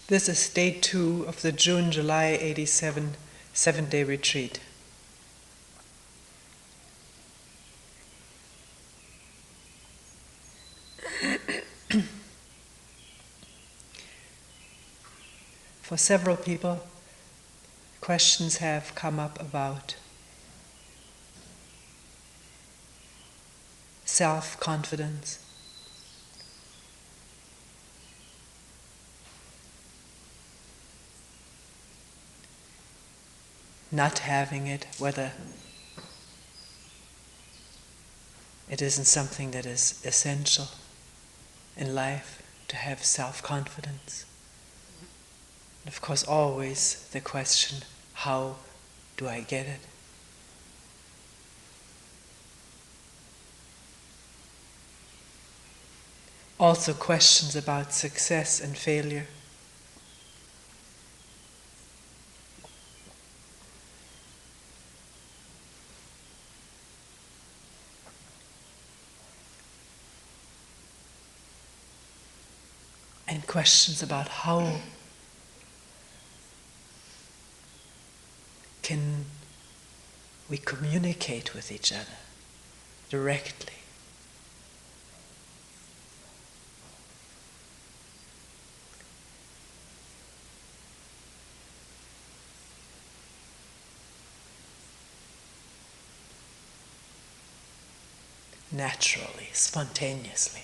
This is day 2 of the June-July 87 7-day retreat. For several people, questions have come up about self-confidence, not having it, whether it isn't something that is essential in life to have self-confidence. And of course, always the question, how do I get it? Also questions about success and failure. And questions about how can we communicate with each other directly. Naturally, spontaneously.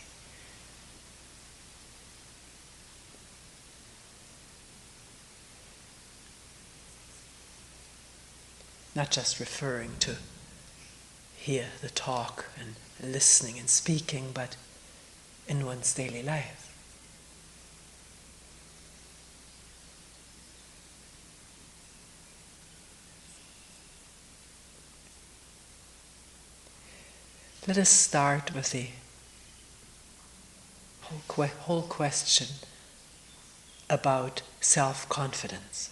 Not just referring to hear the talk and listening and speaking, but in one's daily life. Let us start with the whole question about self-confidence.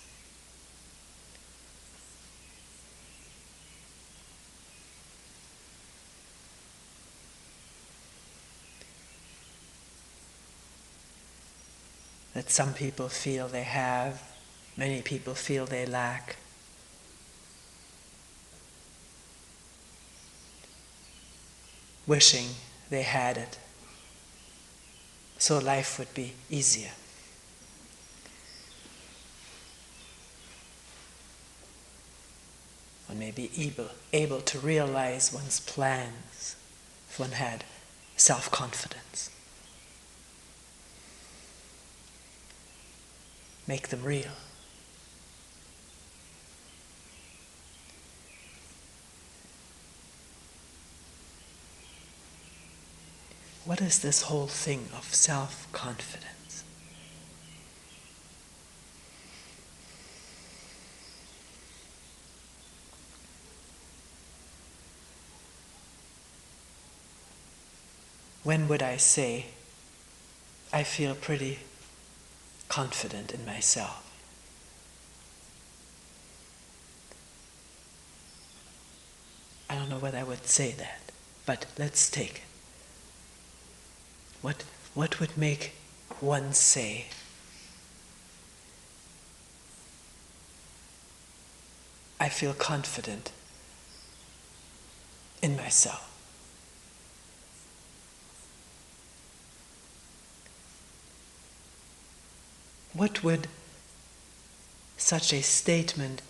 That some people feel they have, many people feel they lack. Wishing they had it, so life would be easier. One may be able to realize one's plans if one had self-confidence. Make them real. What is this whole thing of self-confidence? When would I say, I feel pretty confident in myself? I don't know whether I would say that, but let's take it. What would make one say, I feel confident in myself? What would such a statement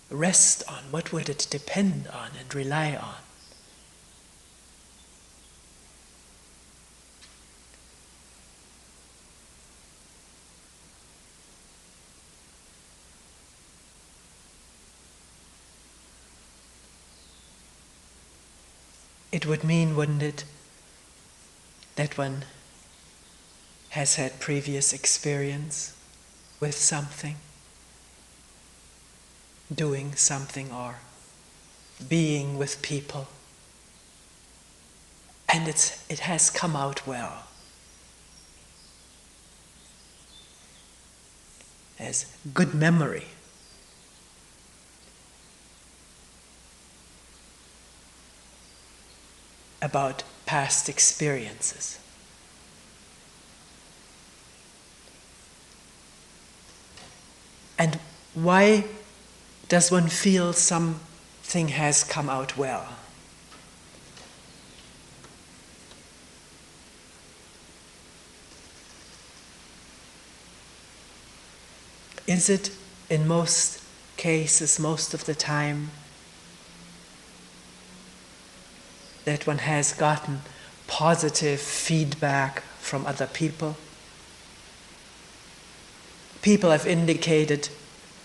rest on? What would it depend on and rely on? It would mean, wouldn't it, that one has had previous experience with something, doing something, or being with people, and it has come out well. As good memory. About past experiences. And why does one feel something has come out well? Is it, in most cases, most of the time, that one has gotten positive feedback from other people? People have indicated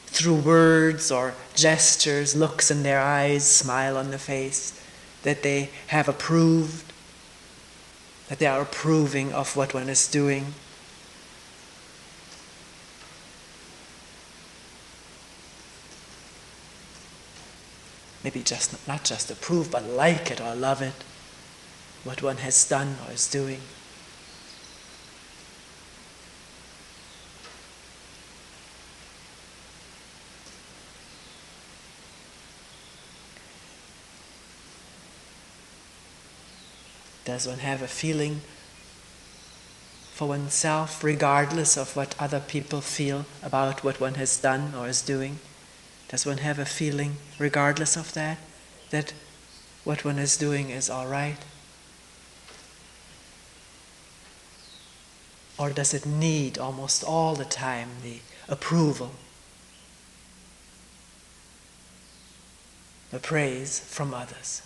through words or gestures, looks in their eyes, smile on the face, that they have approved, that they are approving of what one is doing. Maybe not just approve, but like it or love it, what one has done or is doing. Does one have a feeling for oneself, regardless of what other people feel about what one has done or is doing? Does one have a feeling, regardless of that, that what one is doing is all right? Or does it need almost all the time the approval, the praise from others?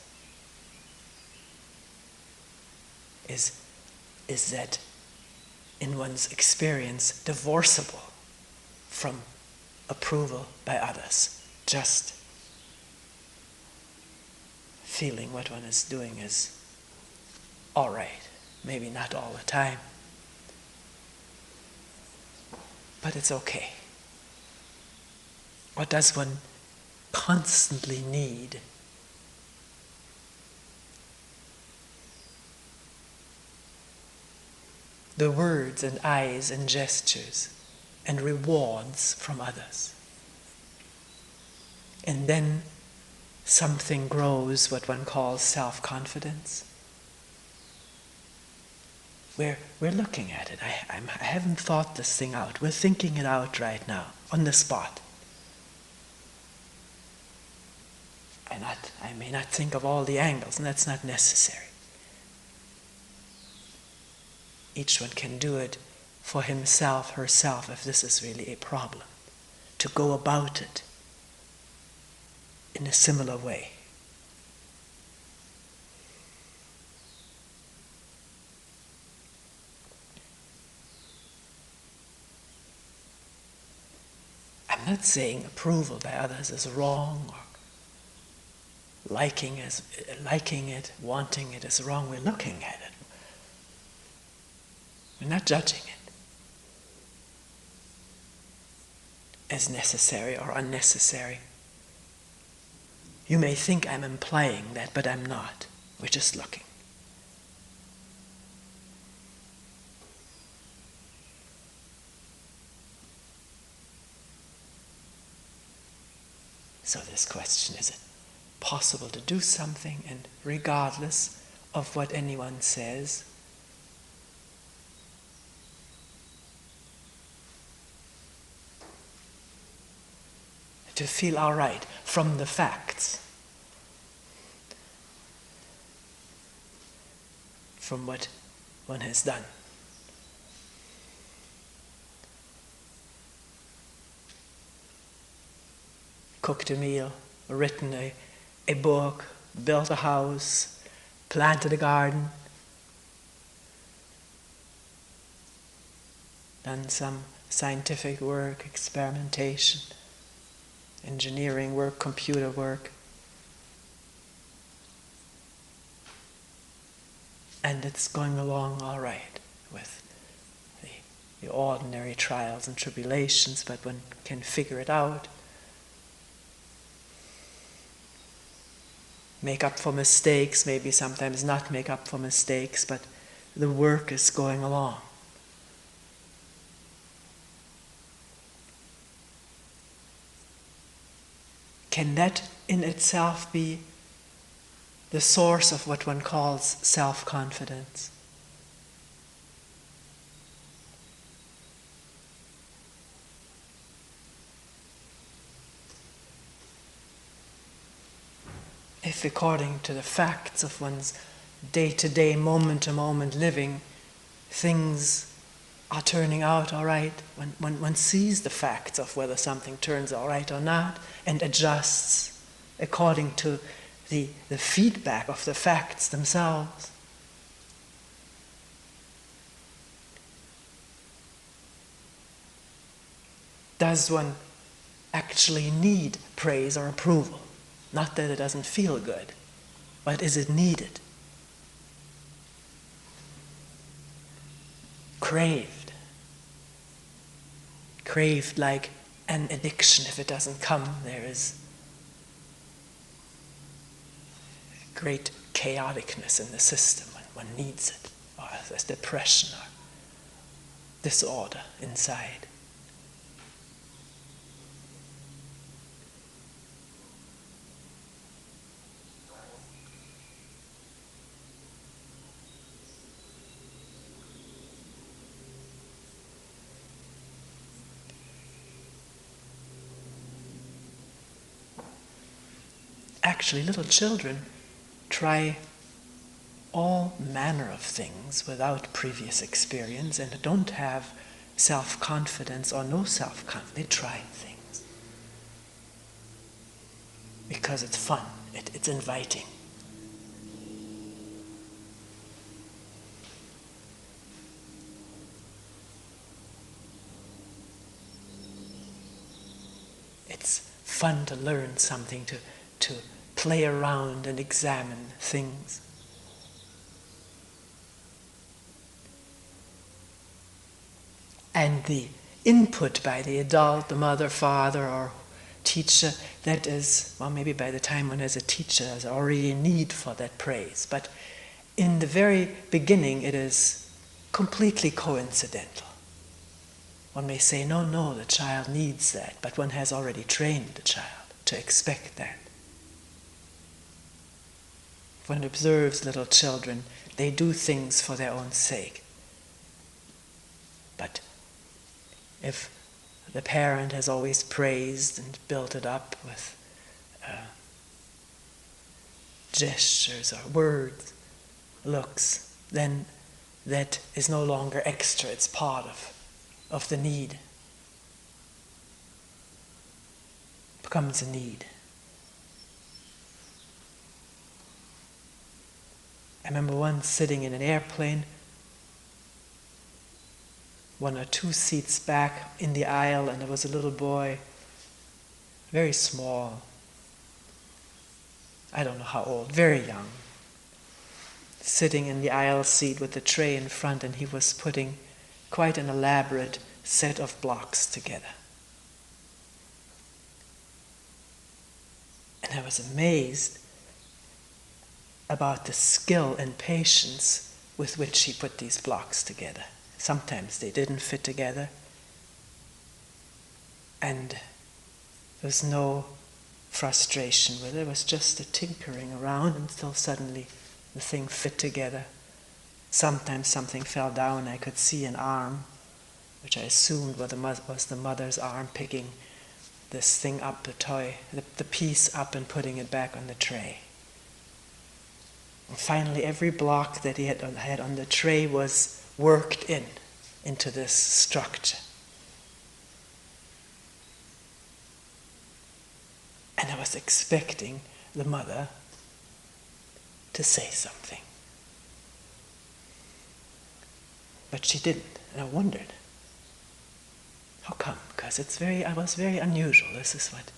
Is that, in one's experience, divorceable from approval by others? Just feeling what one is doing is all right, maybe not all the time, but it's okay. Or does one constantly need the words and eyes and gestures and rewards from others? And then something grows, what one calls self-confidence. We're looking at it. I haven't thought this thing out. We're thinking it out right now, on the spot. I may not think of all the angles, and that's not necessary. Each one can do it for himself, herself, if this is really a problem, to go about it in a similar way. I'm not saying approval by others is wrong, or liking it, wanting it is wrong. We're looking at it. We're not judging it as necessary or unnecessary. You may think I'm implying that, but I'm not. We're just looking. So this question, is it possible to do something and regardless of what anyone says, to feel all right from the facts, from what one has done? Cooked a meal, written a book, built a house, planted a garden, done some scientific work, experimentation, engineering work, computer work. And it's going along all right with the ordinary trials and tribulations, but one can figure it out. Make up for mistakes, maybe sometimes not make up for mistakes, but the work is going along. Can that in itself be the source of what one calls self-confidence? if according to the facts of one's day-to-day, moment-to-moment living, things are turning out all right, when one sees the facts of whether something turns all right or not and adjusts according to the feedback of the facts themselves, does one actually need praise or approval? Not that it doesn't feel good, but is it needed? Craved like an addiction. If it doesn't come, there is great chaoticness in the system when one needs it, or there's depression or disorder inside. Actually, little children try all manner of things without previous experience and don't have self-confidence or no self-confidence. They try things because it's fun, it's inviting. It's fun to learn something, to play around and examine things. And the input by the adult, the mother, father, or teacher, that is, well, maybe by the time one is a teacher, there's already a need for that praise. But in the very beginning, it is completely coincidental. One may say, no, the child needs that, but one has already trained the child to expect that. One observes little children, they do things for their own sake. But if the parent has always praised and built it up with gestures or words, looks, then that is no longer extra, it's part of the need. It becomes a need. I remember once sitting in an airplane, 1 or 2 seats back in the aisle, and there was a little boy, very small, I don't know how old, very young, sitting in the aisle seat with the tray in front, and he was putting quite an elaborate set of blocks together. And I was amazed about the skill and patience with which he put these blocks together. Sometimes they didn't fit together, and there was no frustration with it. It was just a tinkering around until suddenly the thing fit together. Sometimes something fell down. I could see an arm, which I assumed was the mother's arm, picking this thing up, the toy, the piece up and putting it back on the tray. And finally, every block that he had on the tray was worked into this structure. And I was expecting the mother to say something. But she didn't, and I wondered, how come? Because I was very unusual. This is what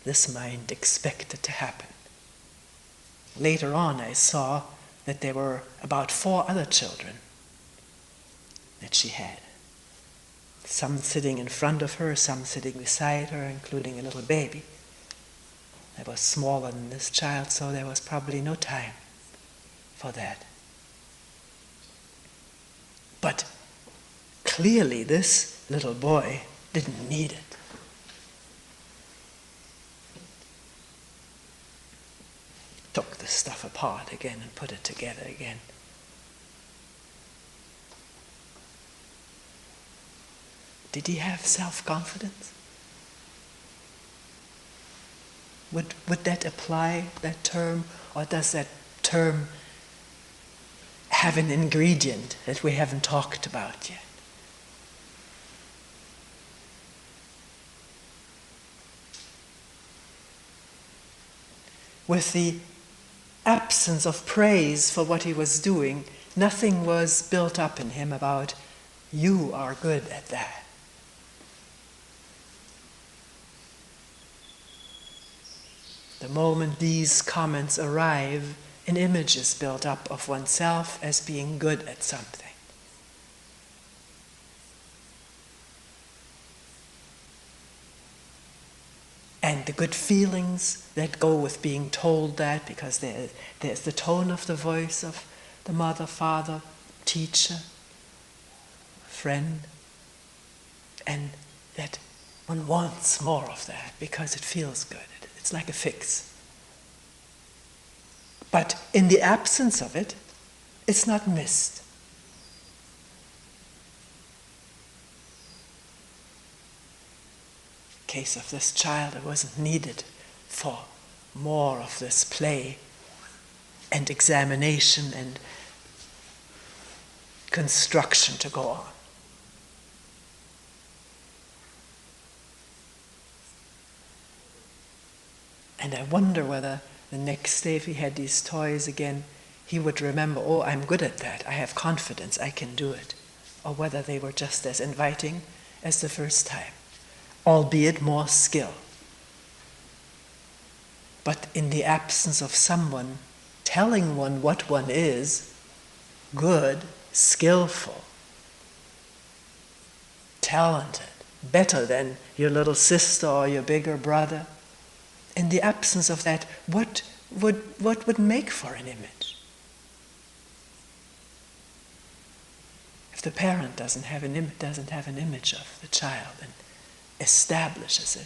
this mind expected to happen. Later on, I saw that there were about 4 other children that she had. Some sitting in front of her, some sitting beside her, including a little baby. I was smaller than this child, so there was probably no time for that. But clearly this little boy didn't need it. Took the stuff apart again and put it together again. Did he have self-confidence? Would that apply, that term? Or does that term have an ingredient that we haven't talked about yet? With the absence of praise for what he was doing, nothing was built up in him about, you are good at that. The moment these comments arrive, an image is built up of oneself as being good at something. And the good feelings that go with being told that, because there's the tone of the voice of the mother, father, teacher, friend, and that one wants more of that because it feels good. It's like a fix. But in the absence of it, it's not missed. In the case of this child, it wasn't needed for more of this play and examination and construction to go on. And I wonder whether the next day, if he had these toys again, he would remember, oh, I'm good at that, I have confidence, I can do it. Or whether they were just as inviting as the first time, albeit more skill. But in the absence of someone telling one what one is, good, skillful, talented, better than your little sister or your bigger brother, in the absence of that, what would make for an image? If the parent doesn't have an image of the child and establishes it,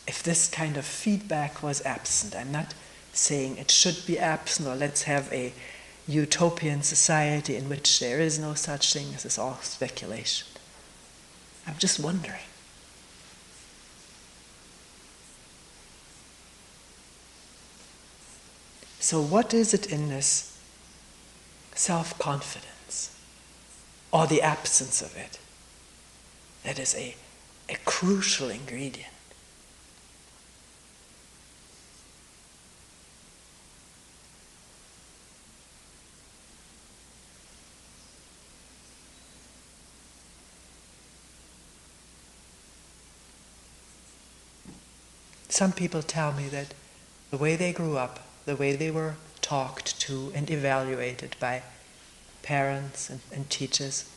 if this kind of feedback was absent, I'm not saying it should be absent or let's have a utopian society in which there is no such thing. This is all speculation. I'm just wondering. So what is it in this self-confidence, or the absence of it, that is a crucial ingredient? Some people tell me that the way they grew up, the way they were talked to and evaluated by parents and teachers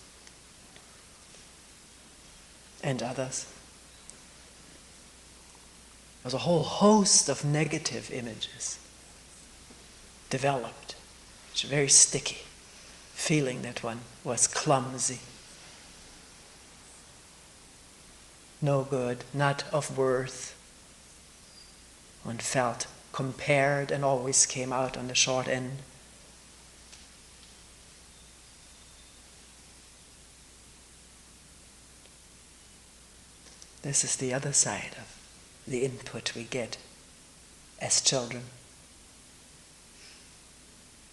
and others, there's a whole host of negative images developed, which are very sticky, feeling that one was clumsy, no good, not of worth. One felt compared and always came out on the short end. This is the other side of the input we get as children.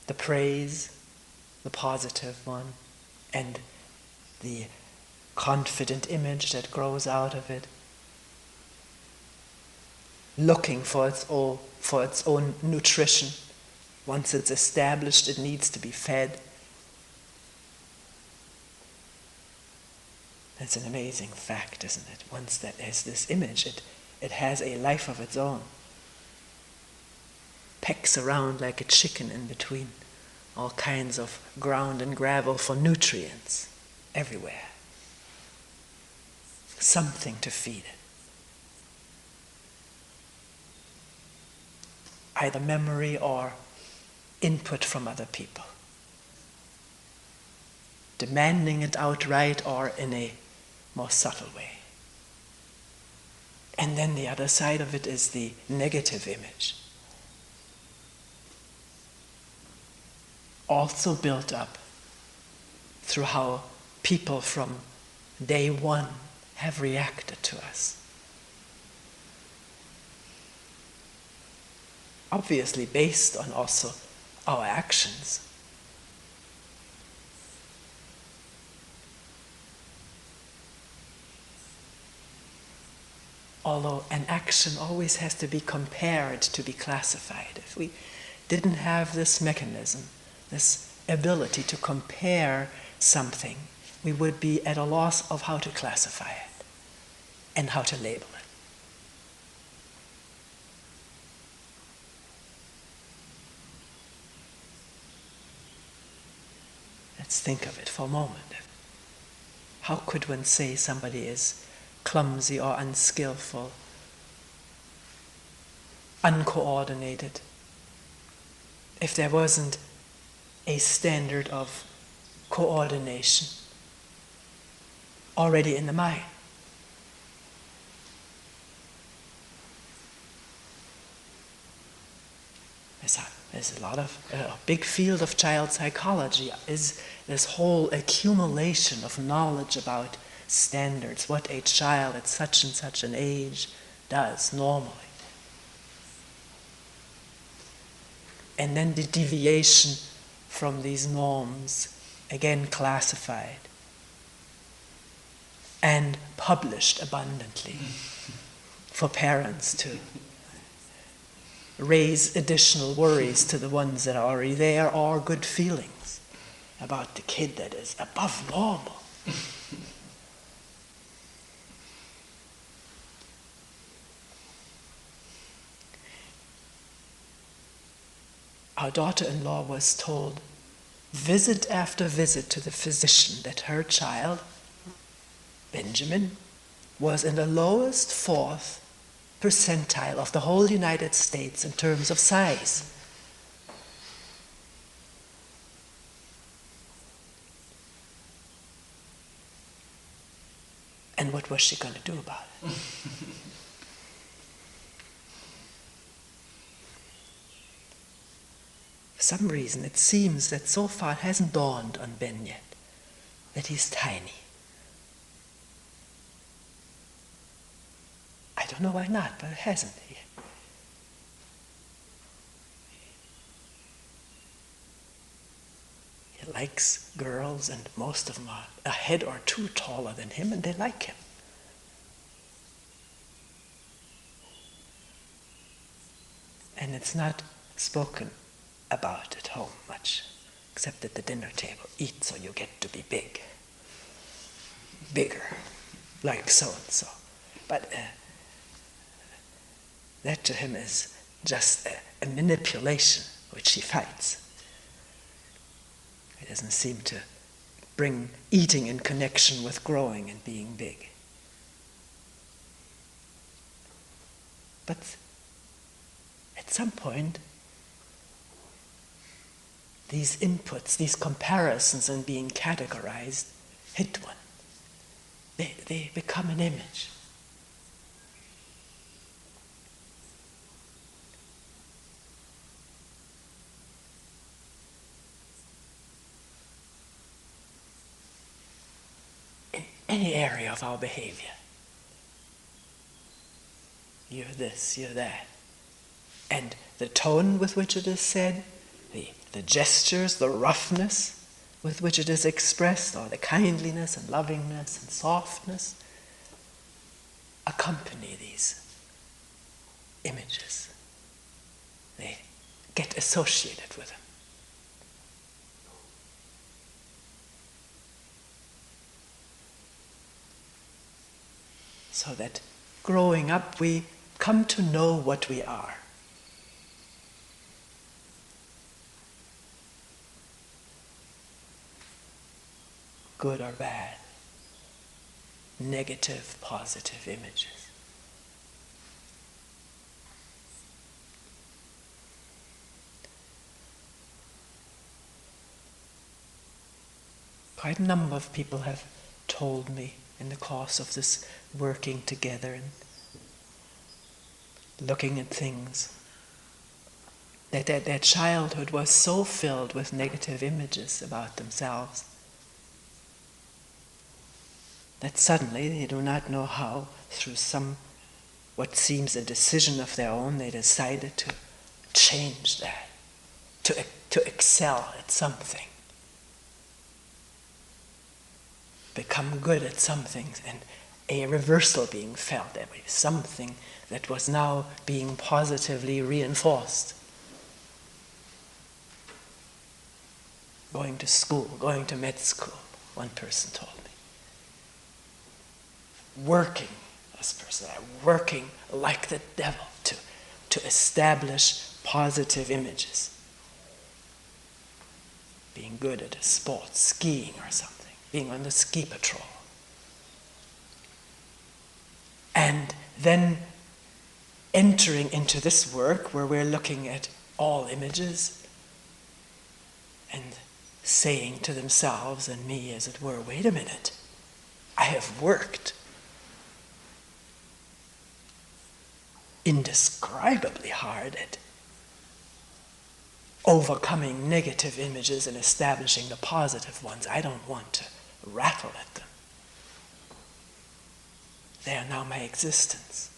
The praise, the positive one, and the confident image that grows out of it, looking for its own nutrition. Once it's established, it needs to be fed. That's an amazing fact, isn't it? Once that has this image, it has a life of its own. Pecks around like a chicken in between all kinds of ground and gravel for nutrients everywhere. Something to feed it. Either memory or input from other people. Demanding it outright or in a more subtle way. And then the other side of it is the negative image. Also built up through how people from day one have reacted to us. Obviously based on also our actions. Although an action always has to be compared to be classified. If we didn't have this mechanism, this ability to compare something, we would be at a loss of how to classify it and how to label it. Let's think of it for a moment. How could one say somebody is clumsy or unskillful, uncoordinated, if there wasn't a standard of coordination already in the mind? There's a lot of, a big field of child psychology is this whole accumulation of knowledge about standards, what a child at such and such an age does normally. And then the deviation from these norms, again classified and published abundantly for parents to raise additional worries to the ones that are already there, or good feelings about the kid that is above normal. Our daughter-in-law was told, visit after visit, to the physician that her child, Benjamin, was in the lowest 4th percentile of the whole United States in terms of size. And what was she going to do about it? For some reason, it seems that so far it hasn't dawned on Ben yet that he's tiny. I don't know why not, but it hasn't. He likes girls, and most of them are a head or two taller than him, and they like him. And it's not spoken about at home much, except at the dinner table. Eat so you get to be big. Bigger, like so-and-so. But that to him is just a manipulation which he fights. It doesn't seem to bring eating in connection with growing and being big. But at some point, these inputs, these comparisons and being categorized, hit one. They become an image. In any area of our behavior. You're this, you're that. And the tone with which it is said, the gestures, the roughness with which it is expressed, or the kindliness and lovingness and softness, accompany these images. They get associated with them. So that growing up, we come to know what we are. Good or bad, negative, positive images. Quite a number of people have told me in the course of this working together and looking at things that their childhood was so filled with negative images about themselves that suddenly they do not know how, through what seems a decision of their own, they decided to change that, to excel at something, become good at something, and a reversal being felt that way, something that was now being positively reinforced. Going to school, going to med school, one person told me. Working, this person, working like the devil to establish positive images. Being good at a sport, skiing or something, being on the ski patrol. And then entering into this work where we're looking at all images and saying to themselves and me, as it were, wait a minute, I have worked indescribably hard at overcoming negative images and establishing the positive ones. I don't want to rattle at them. They are now my existence.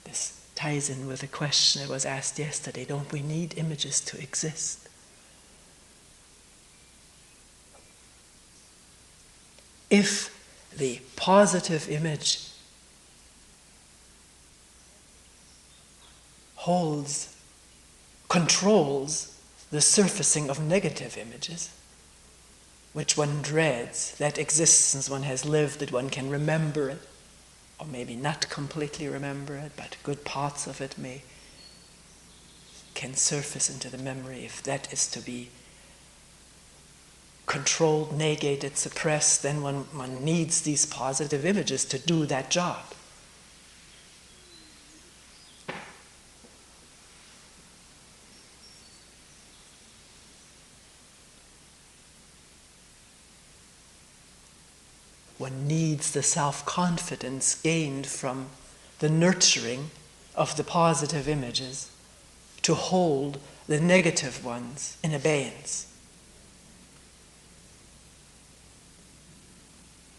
This ties in with a question that was asked yesterday. Don't we need images to exist? If the positive image controls the surfacing of negative images, which one dreads, that existence one has lived, that one can remember it, or maybe not completely remember it, but good parts of it can surface into the memory. If that is to be controlled, negated, suppressed, then one needs these positive images to do that job. One needs the self-confidence gained from the nurturing of the positive images to hold the negative ones in abeyance.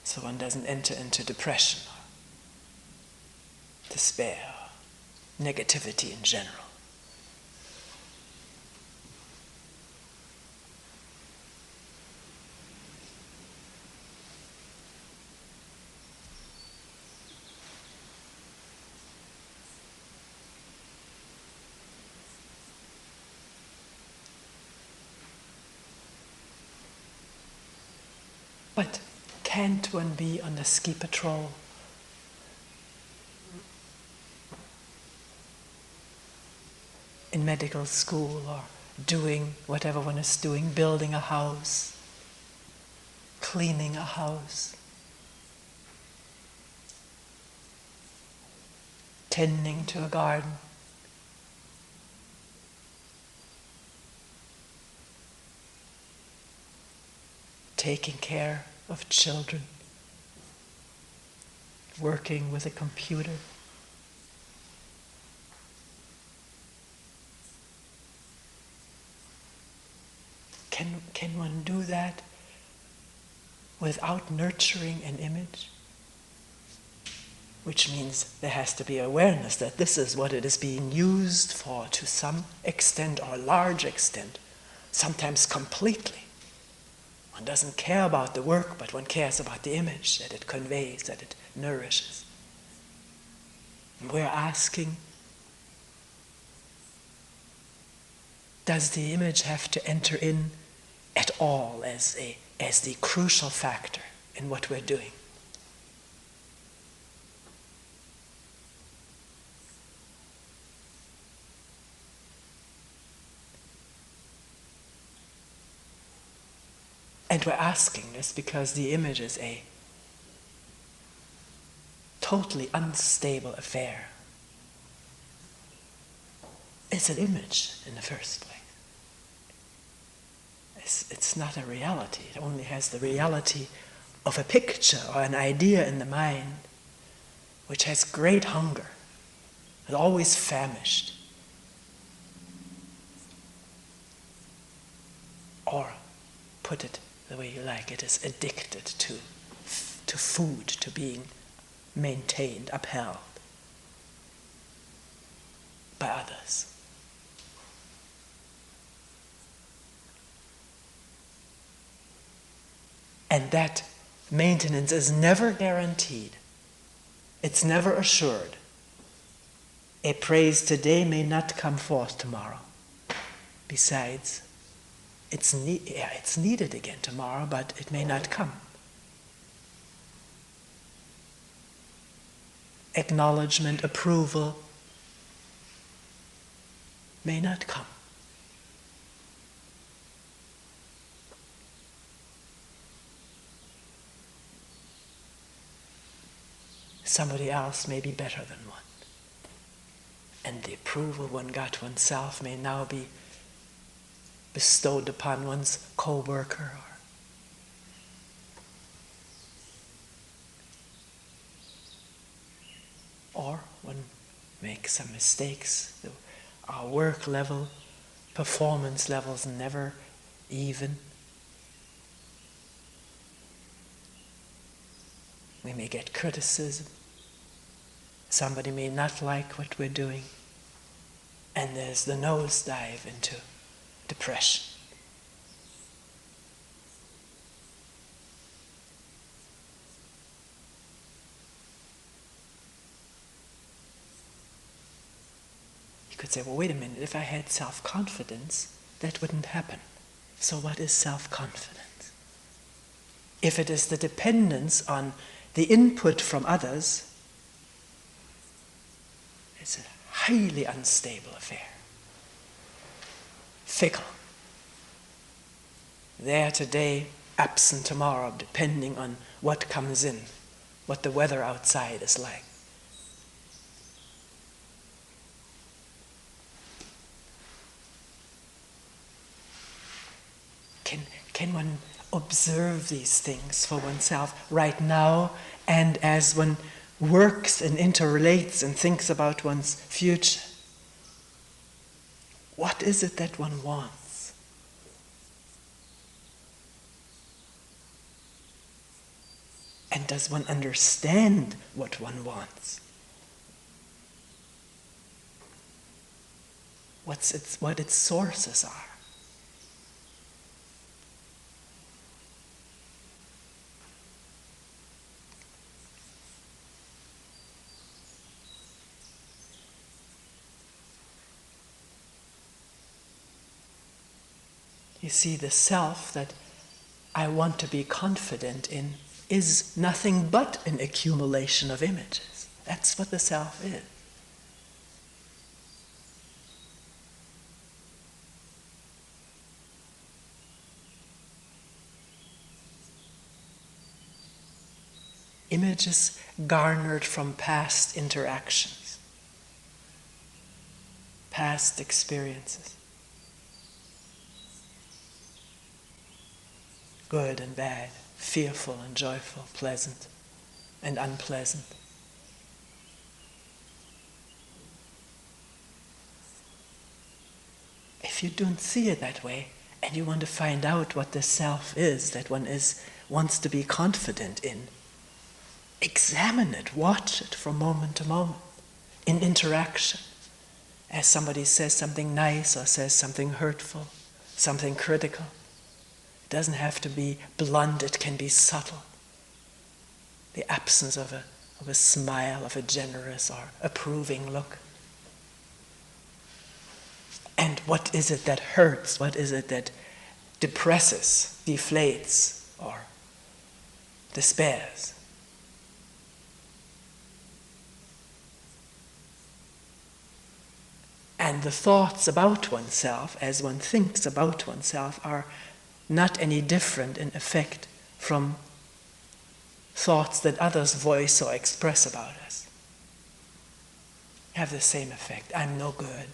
So one doesn't enter into depression or despair or negativity in general. But can't one be on the ski patrol in medical school, or doing whatever one is doing, building a house, cleaning a house, tending to a garden, taking care of children, working with a computer? Can one do that without nurturing an image? Which means there has to be awareness that this is what it is being used for to some extent or large extent, sometimes completely. One doesn't care about the work, but one cares about the image that it conveys, that it nourishes. And we're asking, does the image have to enter in at all as the crucial factor in what we're doing? And we're asking this because the image is a totally unstable affair. It's an image in the first place. It's not a reality. It only has the reality of a picture or an idea in the mind, which has great hunger, is always famished. Or, put it the way you like it, is addicted to food, to being maintained, upheld by others. And that maintenance is never guaranteed. It's never assured. A praise today may not come forth tomorrow. Besides, it's needed again tomorrow, but it may not come. Acknowledgement, approval may not come. Somebody else may be better than one. And the approval one got oneself may now be bestowed upon one's co-worker, or one makes some mistakes. Our work level, performance levels never even. We may get criticism. Somebody may not like what we're doing. And there's the nosedive into depression. You could say, well, wait a minute, if I had self-confidence, that wouldn't happen. So what is self-confidence? If it is the dependence on the input from others, it's a highly unstable affair. Fickle. There today, absent tomorrow, depending on what comes in, what the weather outside is like. Can one observe these things for oneself right now, and as one works and interrelates and thinks about one's future? What is it that one wants? And does one understand what one wants? What its sources are? You see, the self that I want to be confident in is nothing but an accumulation of images. That's what the self is. Images garnered from past interactions, past experiences. Good and bad, fearful and joyful, pleasant and unpleasant. If you don't see it that way, and you want to find out what the self is that one wants to be confident in, examine it, watch it from moment to moment, in interaction. As somebody says something nice or says something hurtful, something critical. It doesn't have to be blunt, it can be subtle. The absence of a smile, of a generous or approving look. And what is it that hurts? What is it that depresses, deflates, or despairs? And the thoughts about oneself, as one thinks about oneself, are not any different in effect from thoughts that others voice or express about us. Have the same effect. I'm no good.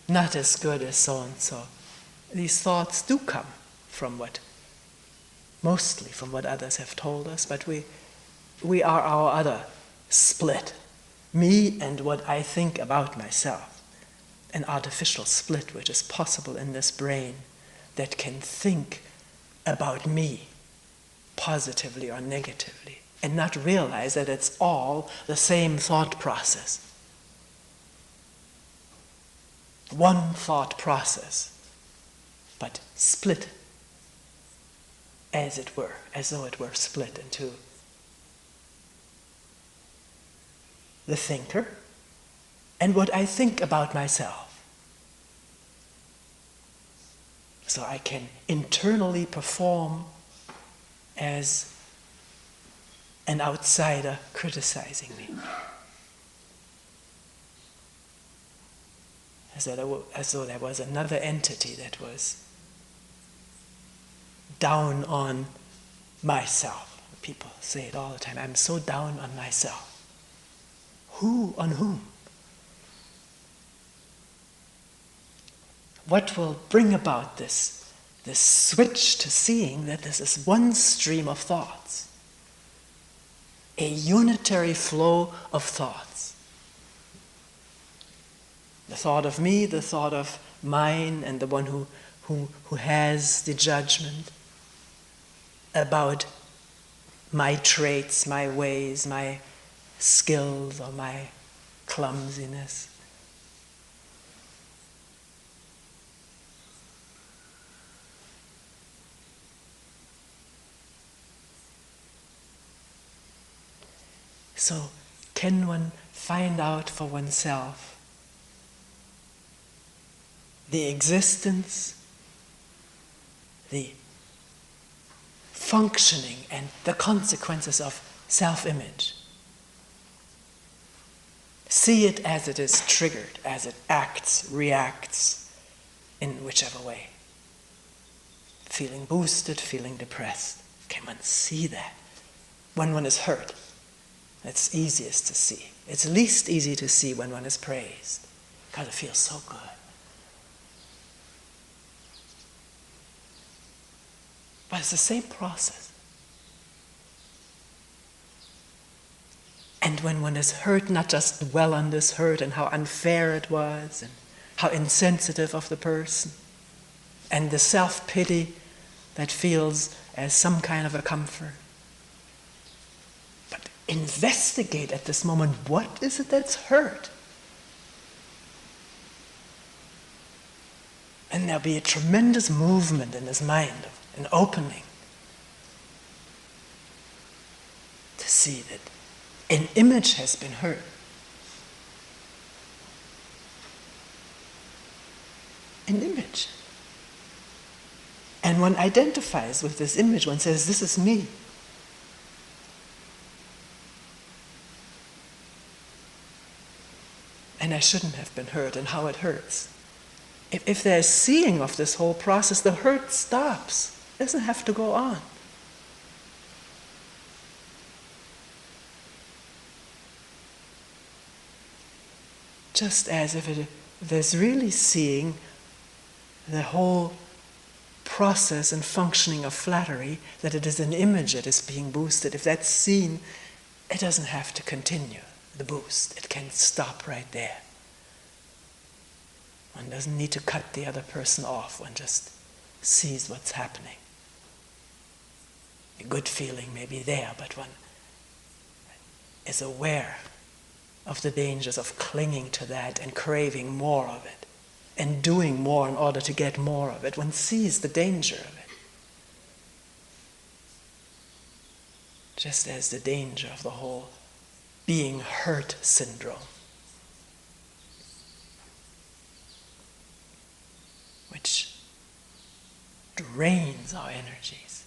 Not as good as so-and-so. These thoughts do come from mostly from what others have told us, but we are our other split. Me and what I think about myself. an artificial split which is possible in this brain that can think about me positively or negatively and not realize that it's all the same thought process. One thought process, but split, as it were, as though it were split into the thinker and what I think about myself. So I can internally perform as an outsider criticizing me. As though there was another entity that was down on myself. People say it all the time, I'm so down on myself. Who on whom? What will bring about this switch to seeing that this is one stream of thoughts, a unitary flow of thoughts? The thought of me, the thought of mine, and the one who has the judgment about my traits, my ways, my skills, or my clumsiness. So, can one find out for oneself the existence, the functioning, and the consequences of self-image? See it as it is triggered, as it acts, reacts, in whichever way. Feeling boosted, feeling depressed. Can one see that? When one is hurt, it's easiest to see. It's least easy to see when one is praised, because it feels so good. But it's the same process. And when one is hurt, not just dwell on this hurt and how unfair it was and how insensitive of the person, and the self-pity that feels as some kind of a comfort. But investigate at this moment, what is it that's hurt? And there'll be a tremendous movement in his mind, an opening, to see that an image has been hurt. An image. And one identifies with this image, one says, this is me. And I shouldn't have been hurt, and how it hurts. If there's seeing of this whole process, the hurt stops. It doesn't have to go on. Just as if there's really seeing the whole process and functioning of flattery, that it is an image that is being boosted. If that's seen, it doesn't have to continue, the boost. It can stop right there. One doesn't need to cut the other person off. One just sees what's happening. A good feeling may be there, but one is aware of the dangers of clinging to that and craving more of it and doing more in order to get more of it. One sees the danger of it. Just as the danger of the whole being hurt syndrome, which drains our energies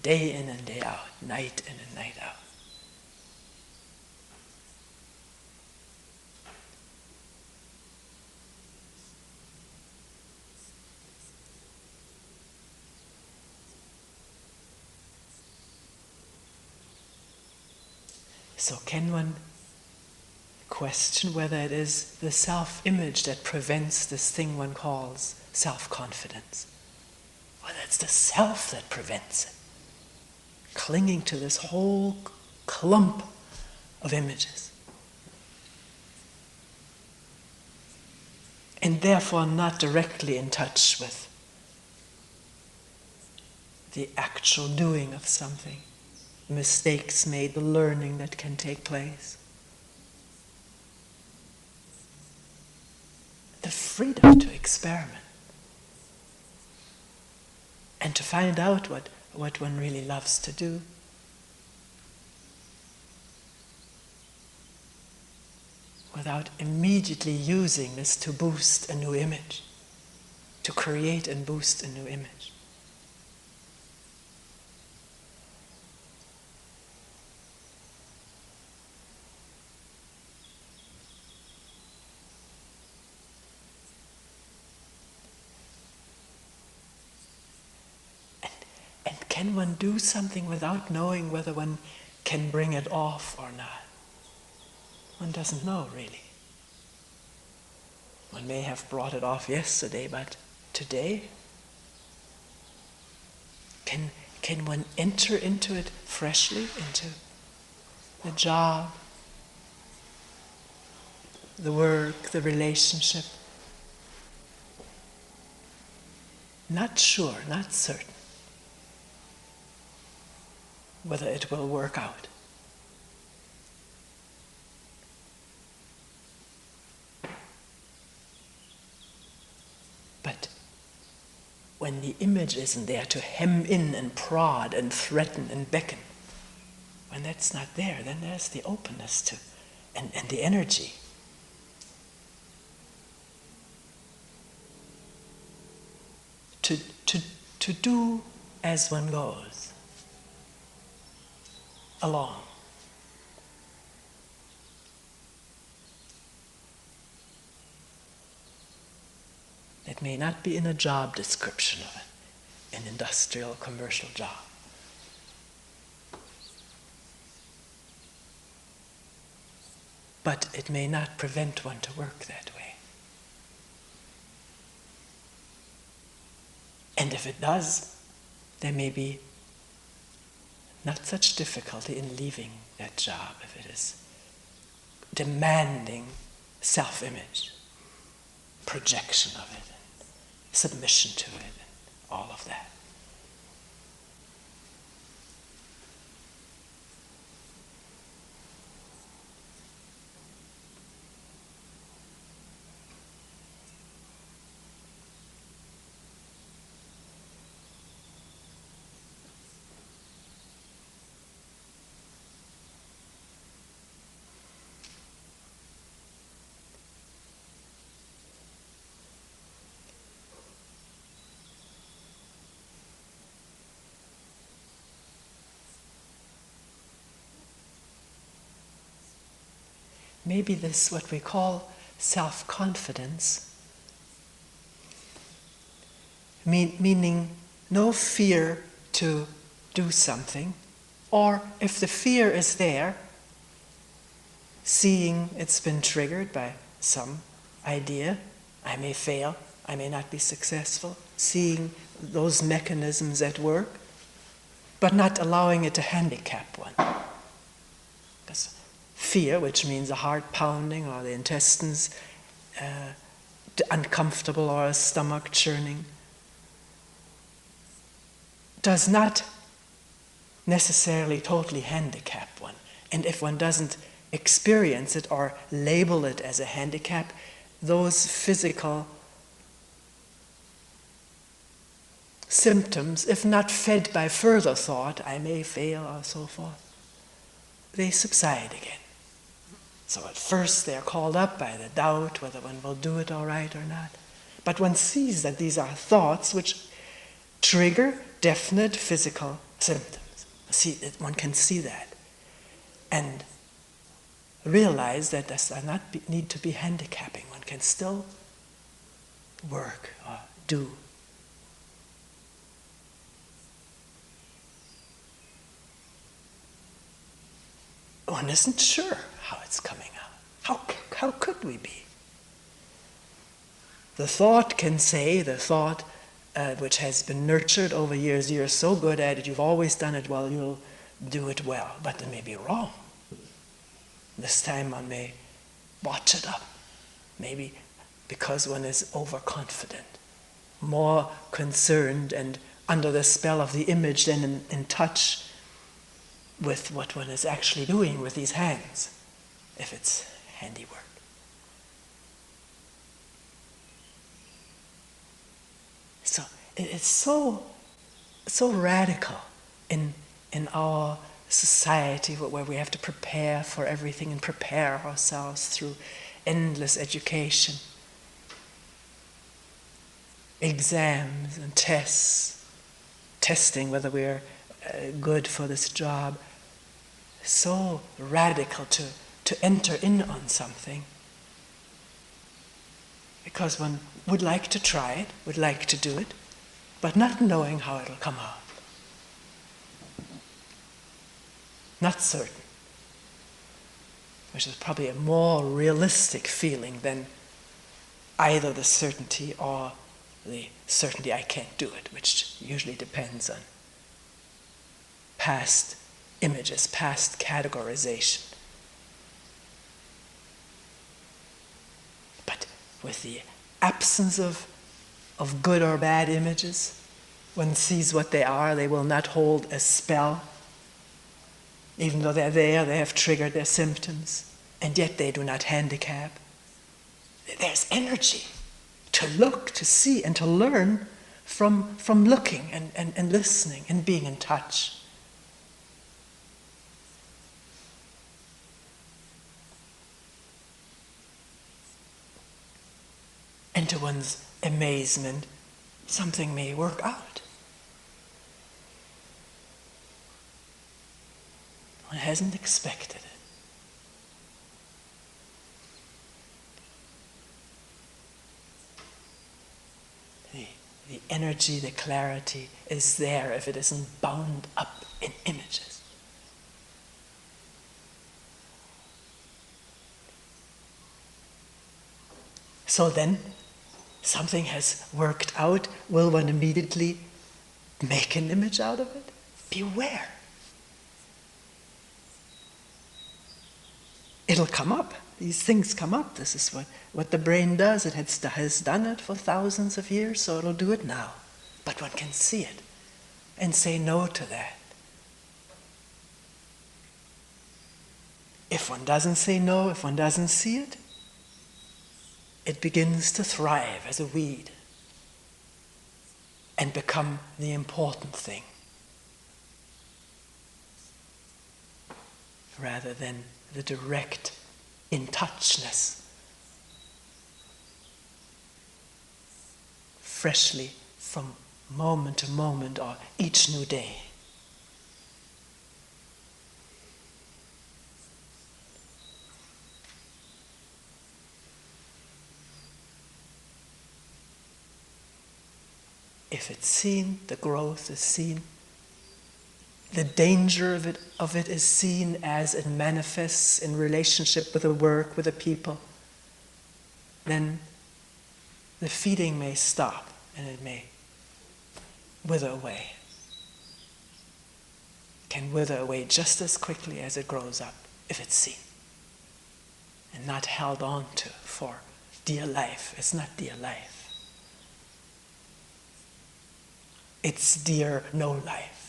day in and day out, night in and night out. So can one question whether it is the self-image that prevents this thing one calls self-confidence? Whether it's the self that prevents it. Clinging to this whole clump of images. and therefore not directly in touch with the actual doing of something, the mistakes made, the learning that can take place. The freedom to experiment and to find out what one really loves to do. Without immediately using this to boost a new image, to create and boost a new image. And can one do something without knowing whether one can bring it off or not? One doesn't know, really. One may have brought it off yesterday, but today? Can one enter into it freshly, into the job, the work, the relationship? Not sure, not certain whether it will work out. But when the image isn't there to hem in and prod and threaten and beckon, when that's not there, then there's the openness to and the energy. To do as one goes, along. It may not be in a job description of an industrial, commercial job. But it may not prevent one to work that way. And if it does, there may be not such difficulty in leaving that job if it is demanding self-image, projection of it, submission to it, and all of that. Maybe this, what we call self-confidence, meaning no fear to do something, or if the fear is there, seeing it's been triggered by some idea, I may fail, I may not be successful, seeing those mechanisms at work, but not allowing it to handicap one. Because fear, which means a heart pounding or the intestines uncomfortable or a stomach churning, does not necessarily totally handicap one. And if one doesn't experience it or label it as a handicap, those physical symptoms, if not fed by further thought, I may fail or so forth, they subside again. So at first they're called up by the doubt whether one will do it all right or not. But one sees that these are thoughts which trigger definite physical symptoms. One can see that. And realize that does not need to be handicapping. One can still work or do. One isn't sure how it's coming out. How could we be? The thought can say, the thought which has been nurtured over years, you're so good at it, you've always done it well, you'll do it well. But it may be wrong. This time one may botch it up. Maybe because one is overconfident, more concerned and under the spell of the image than in touch with what one is actually doing with these hands, if it's handiwork. So it's so radical in our society where we have to prepare for everything and prepare ourselves through endless education, exams and tests, testing whether we're good for this job. So radical to enter in on something because one would like to try it, would like to do it, but not knowing how it'll come out. Not certain, which is probably a more realistic feeling than either the certainty or the certainty I can't do it, which usually depends on past images, past categorization. But with the absence of good or bad images, one sees what they are. They will not hold a spell. Even though they're there, they have triggered their symptoms, and yet they do not handicap. There's energy to look, to see, and to learn from looking and listening and being in touch. And to one's amazement, something may work out. One hasn't expected it. The energy, the clarity is there if it isn't bound up in images. So then, something has worked out. Will one immediately make an image out of it? Beware. It'll come up. These things come up. This is what the brain does. It has done it for thousands of years, so it'll do it now. But one can see it and say no to that. If one doesn't say no, if one doesn't see it, it begins to thrive as a weed and become the important thing rather than the direct in-touchness, freshly from moment to moment or each new day. If it's seen, the growth is seen. The danger of it is seen as it manifests in relationship with the work, with the people. Then the feeding may stop and it may wither away. It can wither away just as quickly as it grows up if it's seen and not held on to for dear life. It's not dear life. It's dear no life.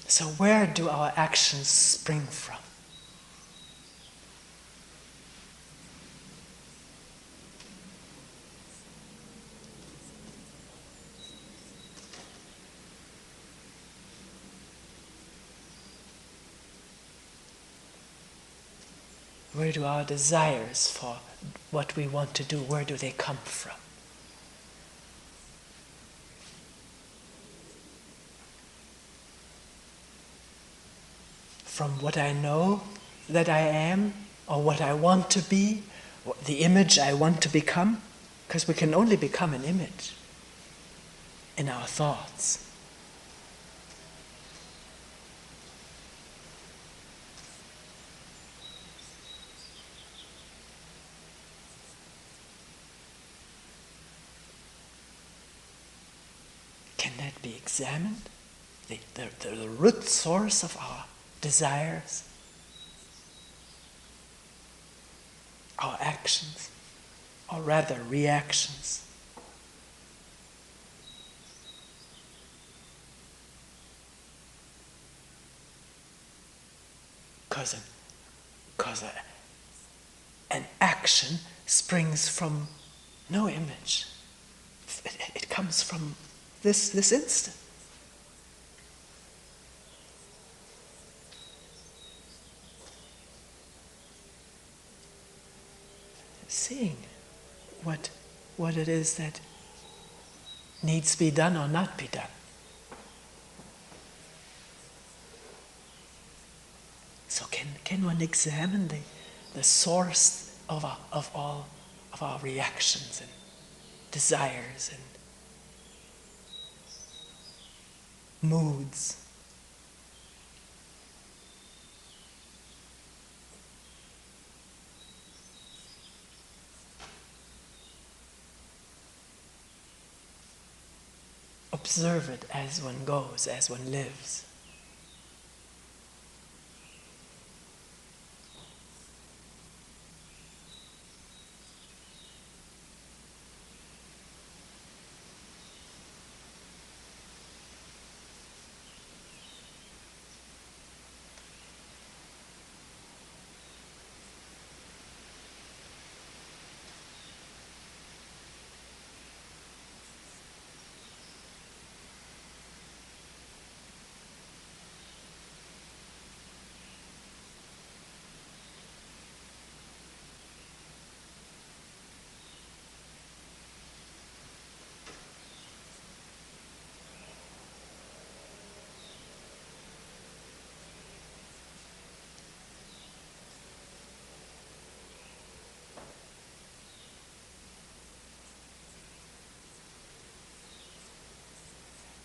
So where do our actions spring from? Where do our desires for what we want to do, where do they come from? From what I know that I am, or what I want to be, the image I want to become? Because we can only become an image in our thoughts. can that be examined? The root source of our desires, our actions, or rather reactions. Because an action springs from no image. It comes from this instant. Seeing what it is that needs to be done or not be done. So can one examine the source of all of our reactions and desires and moods? Observe it as one goes, as one lives.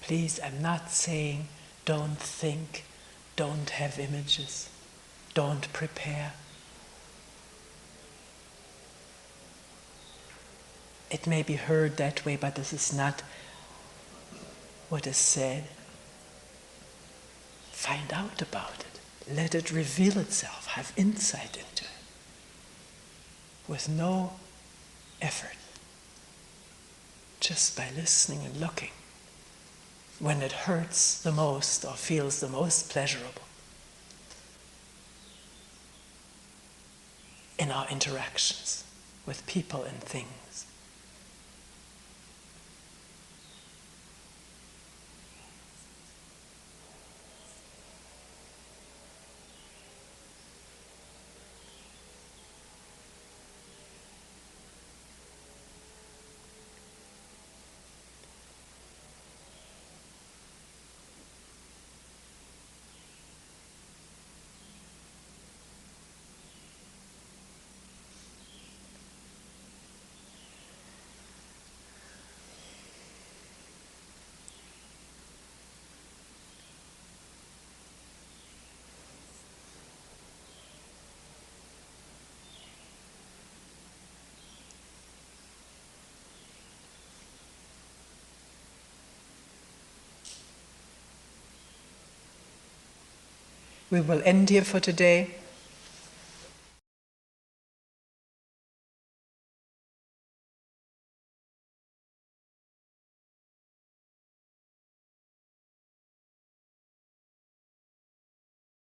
Please, I'm not saying don't think, don't have images, don't prepare. It may be heard that way, but this is not what is said. Find out about it. Let it reveal itself. Have insight into it. With no effort. Just by listening and looking. When it hurts the most or feels the most pleasurable. In our interactions with people and things. We will end here for today.